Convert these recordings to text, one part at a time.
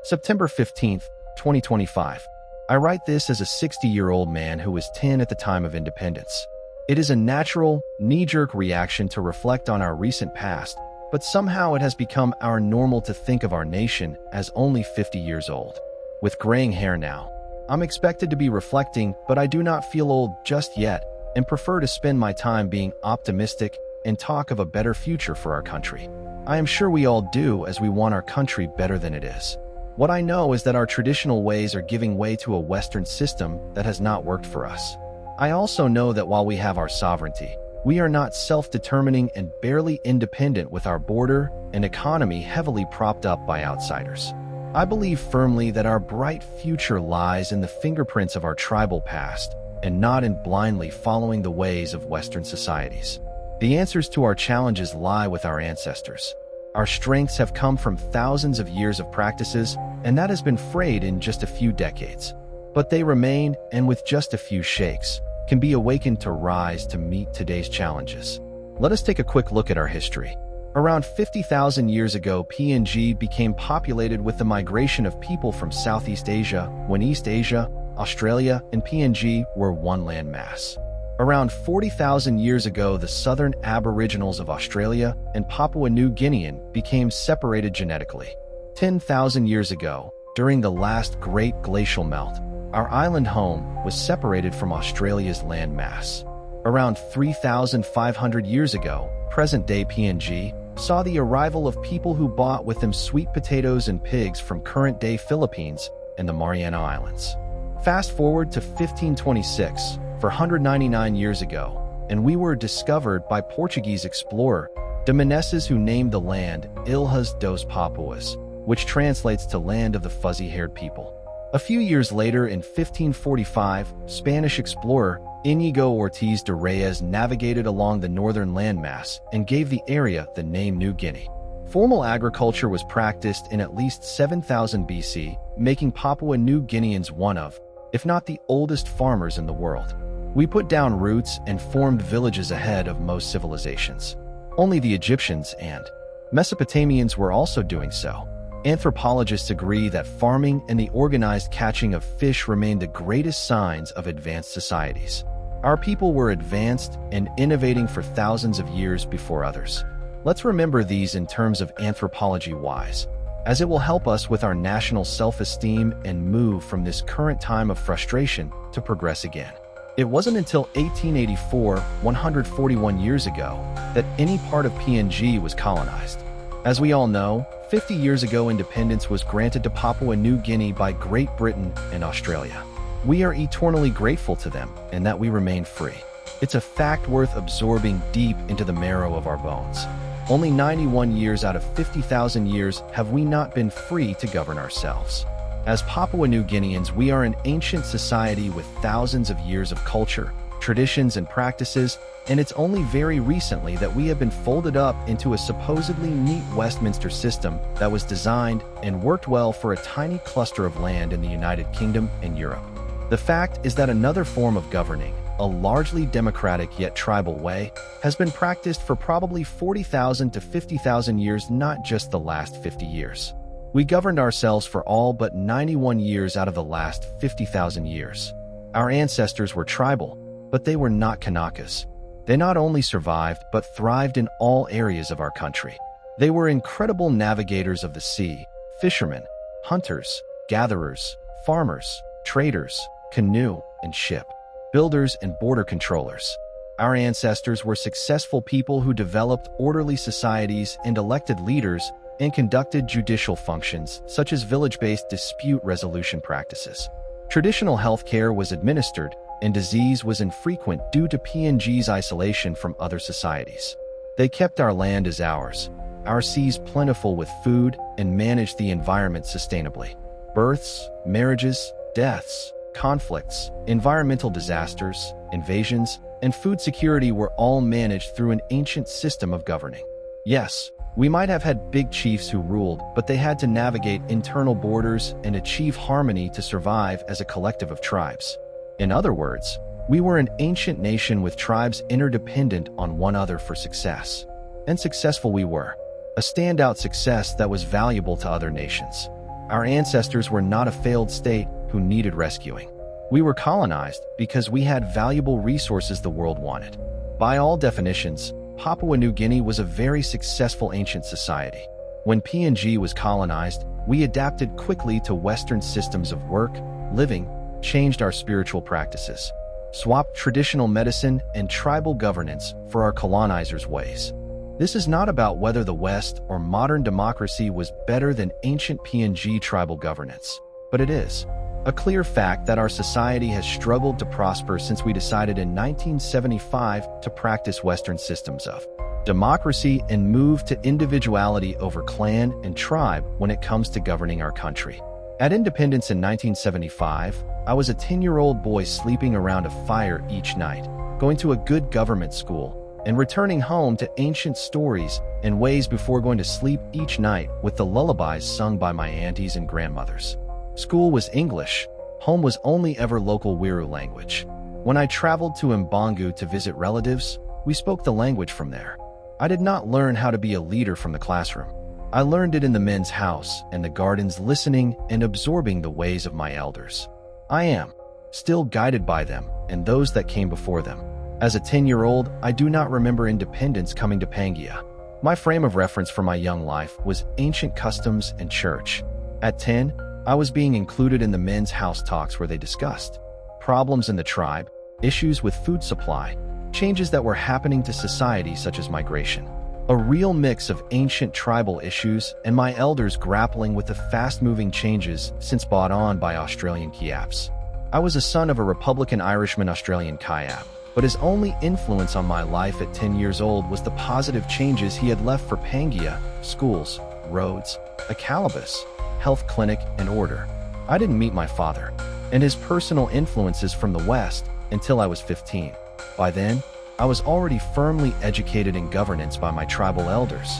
September 15th, 2025. I write this as a 60-year-old man who was 10 at the time of independence. It is a natural, knee-jerk reaction to reflect on our recent past, but somehow it has become our normal to think of our nation as only 50 years old. With graying hair now, I'm expected to be reflecting, but I do not feel old just yet and prefer to spend my time being optimistic and talk of a better future for our country. I am sure we all do, as we want our country better than it is. What I know is that our traditional ways are giving way to a Western system that has not worked for us. I also know that while we have our sovereignty, we are not self-determining and barely independent, with our border and economy heavily propped up by outsiders. I believe firmly that our bright future lies in the fingerprints of our tribal past and not in blindly following the ways of Western societies. The answers to our challenges lie with our ancestors. Our strengths have come from thousands of years of practices, and that has been frayed in just a few decades. But they remain, and with just a few shakes, can be awakened to rise to meet today's challenges. Let us take a quick look at our history. Around 50,000 years ago, PNG became populated with the migration of people from Southeast Asia, when East Asia, Australia, and PNG were one landmass. Around 40,000 years ago, the southern aboriginals of Australia and Papua New Guinea became separated genetically. 10,000 years ago, during the last great glacial melt, our island home was separated from Australia's landmass. Around 3,500 years ago, present-day PNG saw the arrival of people who brought with them sweet potatoes and pigs from current-day Philippines and the Mariana Islands. Fast forward to 1526, 499 years ago, and we were discovered by Portuguese explorer de Menezes, who named the land Ilhas dos Papuas, which translates to land of the fuzzy-haired people. A few years later, in 1545, Spanish explorer Íñigo Ortiz de Reyes navigated along the northern landmass and gave the area the name New Guinea. Formal agriculture was practiced in at least 7000 BC, making Papua New Guineans one of, if not the oldest farmers in the world. We put down roots and formed villages ahead of most civilizations. Only the Egyptians and Mesopotamians were also doing so. Anthropologists agree that farming and the organized catching of fish remain the greatest signs of advanced societies. Our people were advanced and innovating for thousands of years before others. Let's remember these in terms of anthropology-wise, as it will help us with our national self-esteem and move from this current time of frustration to progress again. It wasn't until 1884, 141 years ago, that any part of PNG was colonized. As we all know, 50 years ago, independence was granted to Papua New Guinea by Great Britain and Australia. We are eternally grateful to them and that we remain free. It's a fact worth absorbing deep into the marrow of our bones. Only 91 years out of 50,000 years have we not been free to govern ourselves. As Papua New Guineans, we are an ancient society with thousands of years of culture, traditions, and practices, and it's only very recently that we have been folded up into a supposedly neat Westminster system that was designed and worked well for a tiny cluster of land in the United Kingdom and Europe. The fact is that another form of governing, a largely democratic yet tribal way, has been practiced for probably 40,000 to 50,000 years, not just the last 50 years. We governed ourselves for all but 91 years out of the last 50,000 years. Our ancestors were tribal, but they were not Kanakas. They not only survived, but thrived in all areas of our country. They were incredible navigators of the sea, fishermen, hunters, gatherers, farmers, traders, canoe and ship, builders and border controllers. Our ancestors were successful people who developed orderly societies and elected leaders and conducted judicial functions such as village-based dispute resolution practices. Traditional health care was administered, and disease was infrequent due to PNG's isolation from other societies. They kept our land as ours, our seas plentiful with food, and managed the environment sustainably. Births, marriages, deaths, conflicts, environmental disasters, invasions, and food security were all managed through an ancient system of governing. Yes, we might have had big chiefs who ruled, but they had to navigate internal borders and achieve harmony to survive as a collective of tribes. In other words, we were an ancient nation with tribes interdependent on one another for success. And successful we were. A standout success that was valuable to other nations. Our ancestors were not a failed state who needed rescuing. We were colonized because we had valuable resources the world wanted. By all definitions, Papua New Guinea was a very successful ancient society. When PNG was colonized, we adapted quickly to Western systems of work, living, changed our spiritual practices, swapped traditional medicine and tribal governance for our colonizers' ways. This is not about whether the West or modern democracy was better than ancient PNG tribal governance, but it is a clear fact that our society has struggled to prosper since we decided in 1975 to practice Western systems of democracy and move to individuality over clan and tribe when it comes to governing our country. At independence in 1975, I was a 10-year-old boy sleeping around a fire each night, going to a good government school, and returning home to ancient stories and ways before going to sleep each night with the lullabies sung by my aunties and grandmothers. School was English. Home was only ever local Wiru language. When I traveled to Mbangu to visit relatives, we spoke the language from there. I did not learn how to be a leader from the classroom. I learned it in the men's house and the gardens, listening and absorbing the ways of my elders. I am still guided by them and those that came before them. As a 10-year-old, I do not remember independence coming to Pangaea. My frame of reference for my young life was ancient customs and church. At 10, I was being included in the men's house talks where they discussed problems in the tribe, issues with food supply, changes that were happening to society such as migration. A real mix of ancient tribal issues and my elders grappling with the fast-moving changes since brought on by Australian Kiaps. I was a son of a Republican Irishman Australian Kiap, but his only influence on my life at 10 years old was the positive changes he had left for Pangaea, schools, roads, a calabas, health clinic, and order. I didn't meet my father and his personal influences from the West until I was 15. By then, I was already firmly educated in governance by my tribal elders.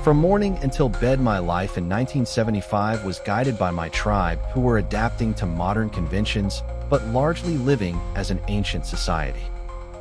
From morning until bed, my life in 1975 was guided by my tribe who were adapting to modern conventions, but largely living as an ancient society.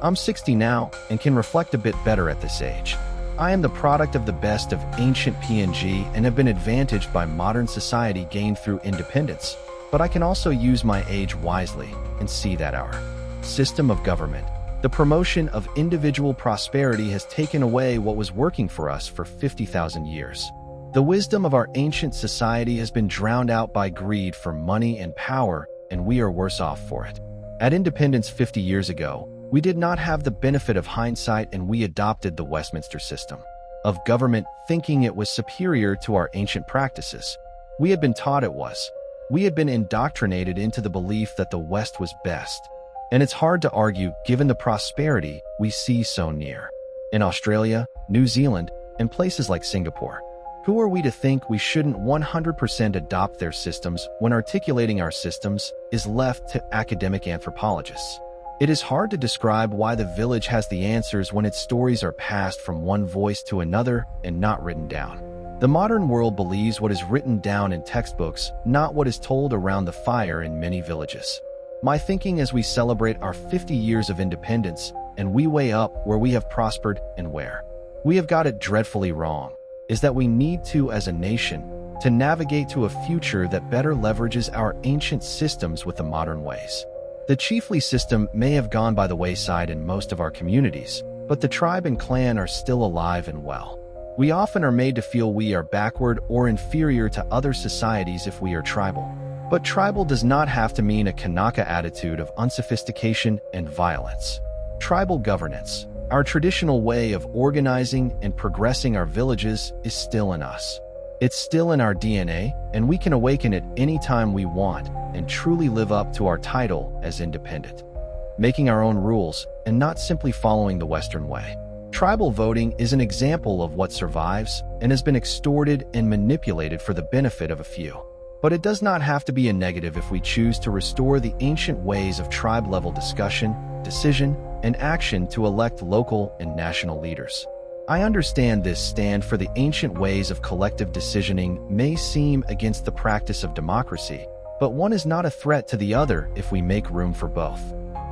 I'm 60 now and can reflect a bit better at this age. I am the product of the best of ancient PNG and have been advantaged by modern society gained through independence, but I can also use my age wisely and see that our system of government, the promotion of individual prosperity, has taken away what was working for us for 50,000 years. The wisdom of our ancient society has been drowned out by greed for money and power, and we are worse off for it. At independence 50 years ago, we did not have the benefit of hindsight and we adopted the Westminster system of government, thinking it was superior to our ancient practices. We had been taught it was. We had been indoctrinated into the belief that the West was best. And it's hard to argue given the prosperity we see so near. In Australia, New Zealand, and places like Singapore. Who are we to think we shouldn't 100% adopt their systems when articulating our systems is left to academic anthropologists? It is hard to describe why the village has the answers when its stories are passed from one voice to another and not written down. The modern world believes what is written down in textbooks, not what is told around the fire in many villages. My thinking as we celebrate our 50 years of independence and we weigh up where we have prospered and where we have got it dreadfully wrong, is that we need to, as a nation, to navigate to a future that better leverages our ancient systems with the modern ways. The chiefly system may have gone by the wayside in most of our communities, but the tribe and clan are still alive and well. We often are made to feel we are backward or inferior to other societies if we are tribal. But tribal does not have to mean a Kanaka attitude of unsophistication and violence. Tribal governance, our traditional way of organizing and progressing our villages, is still in us. It's still in our DNA, and we can awaken it anytime we want and truly live up to our title as independent, making our own rules and not simply following the Western way. Tribal voting is an example of what survives and has been extorted and manipulated for the benefit of a few. But it does not have to be a negative if we choose to restore the ancient ways of tribe-level discussion, decision, and action to elect local and national leaders. I understand this stand for the ancient ways of collective decisioning may seem against the practice of democracy, but one is not a threat to the other if we make room for both.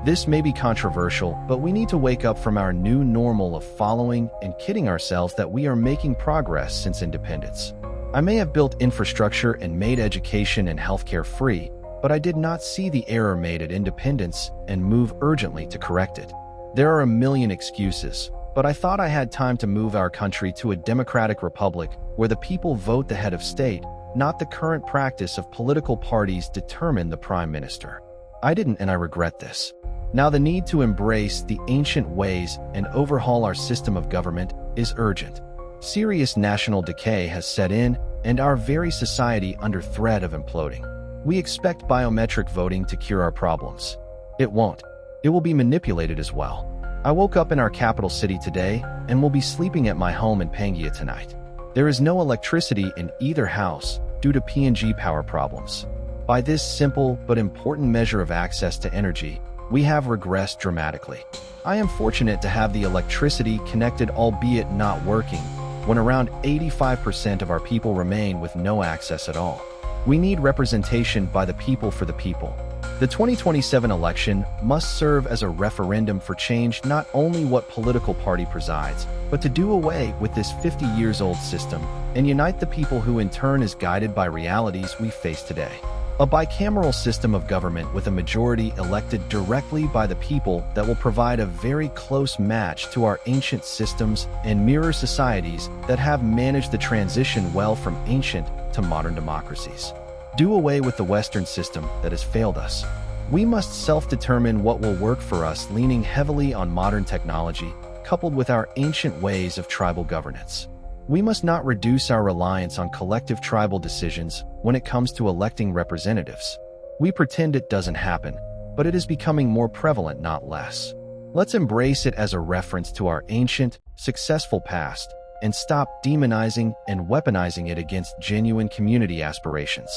This may be controversial, but we need to wake up from our new normal of following and kidding ourselves that we are making progress since independence. I may have built infrastructure and made education and healthcare free, but I did not see the error made at independence and move urgently to correct it. There are a million excuses, but I thought I had time to move our country to a democratic republic where the people vote the head of state, not the current practice of political parties determine the prime minister. I didn't, and I regret this. Now the need to embrace the ancient ways and overhaul our system of government is urgent. Serious national decay has set in, and our very society under threat of imploding. We expect biometric voting to cure our problems. It won't. It will be manipulated as well. I woke up in our capital city today and will be sleeping at my home in Pangaea tonight. There is no electricity in either house due to PNG power problems. By this simple but important measure of access to energy, we have regressed dramatically. I am fortunate to have the electricity connected, albeit not working, when around 85% of our people remain with no access at all. We need representation by the people for the people. The 2027 election must serve as a referendum for change, not only what political party presides, but to do away with this 50-years-old system and unite the people, who in turn is guided by realities we face today. A bicameral system of government with a majority elected directly by the people that will provide a very close match to our ancient systems and mirror societies that have managed the transition well from ancient to modern democracies. Do away with the Western system that has failed us. We must self-determine what will work for us, leaning heavily on modern technology, coupled with our ancient ways of tribal governance. We must not reduce our reliance on collective tribal decisions when it comes to electing representatives. We pretend it doesn't happen, but it is becoming more prevalent, not less. Let's embrace it as a reference to our ancient, successful past and stop demonizing and weaponizing it against genuine community aspirations.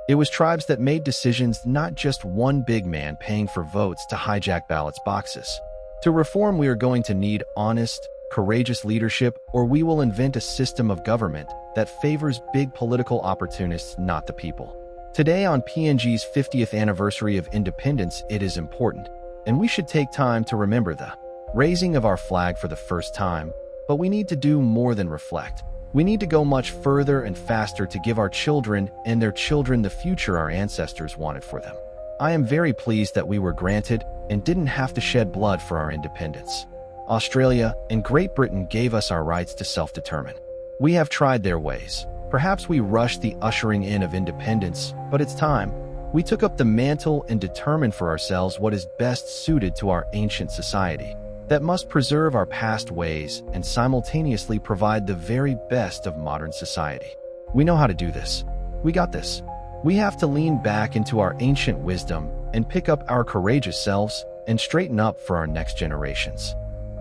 It was tribes that made decisions, not just one big man paying for votes to hijack ballots boxes. To reform, we are going to need honest, courageous leadership, or we will invent a system of government that favors big political opportunists, not the people. Today, on PNG's 50th anniversary of independence, it is important, and we should take time to remember the raising of our flag for the first time, but we need to do more than reflect. We need to go much further and faster to give our children and their children the future our ancestors wanted for them. I am very pleased that we were granted and didn't have to shed blood for our independence. Australia and Great Britain gave us our rights to self-determine. We have tried their ways. Perhaps we rushed the ushering in of independence, but it's time. We took up the mantle and determined for ourselves what is best suited to our ancient society, that must preserve our past ways and simultaneously provide the very best of modern society. We know how to do this. We got this. We have to lean back into our ancient wisdom and pick up our courageous selves and straighten up for our next generations.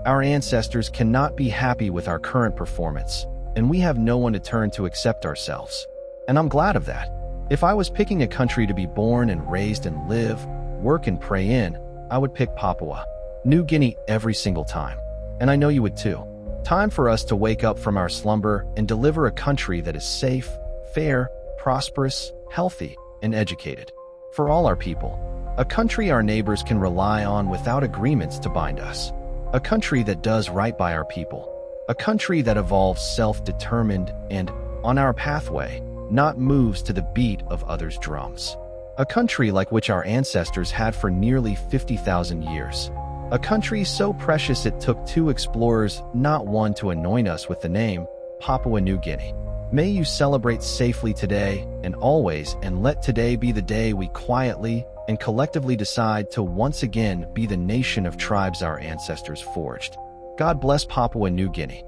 Our ancestors cannot be happy with our current performance, and we have no one to turn to except ourselves. And I'm glad of that. If I was picking a country to be born and raised and live, work and pray in, I would pick Papua New Guinea every single time. And I know you would too. Time for us to wake up from our slumber and deliver a country that is safe, fair, prosperous, healthy, and educated. For all our people. A country our neighbors can rely on without agreements to bind us. A country that does right by our people. A country that evolves self-determined and, on our pathway, not moves to the beat of others' drums. A country like which our ancestors had for nearly 50,000 years. A country so precious it took 2 explorers, not one, to anoint us with the name Papua New Guinea. May you celebrate safely today and always, and let today be the day we quietly and collectively decide to once again be the nation of tribes our ancestors forged. God bless Papua New Guinea.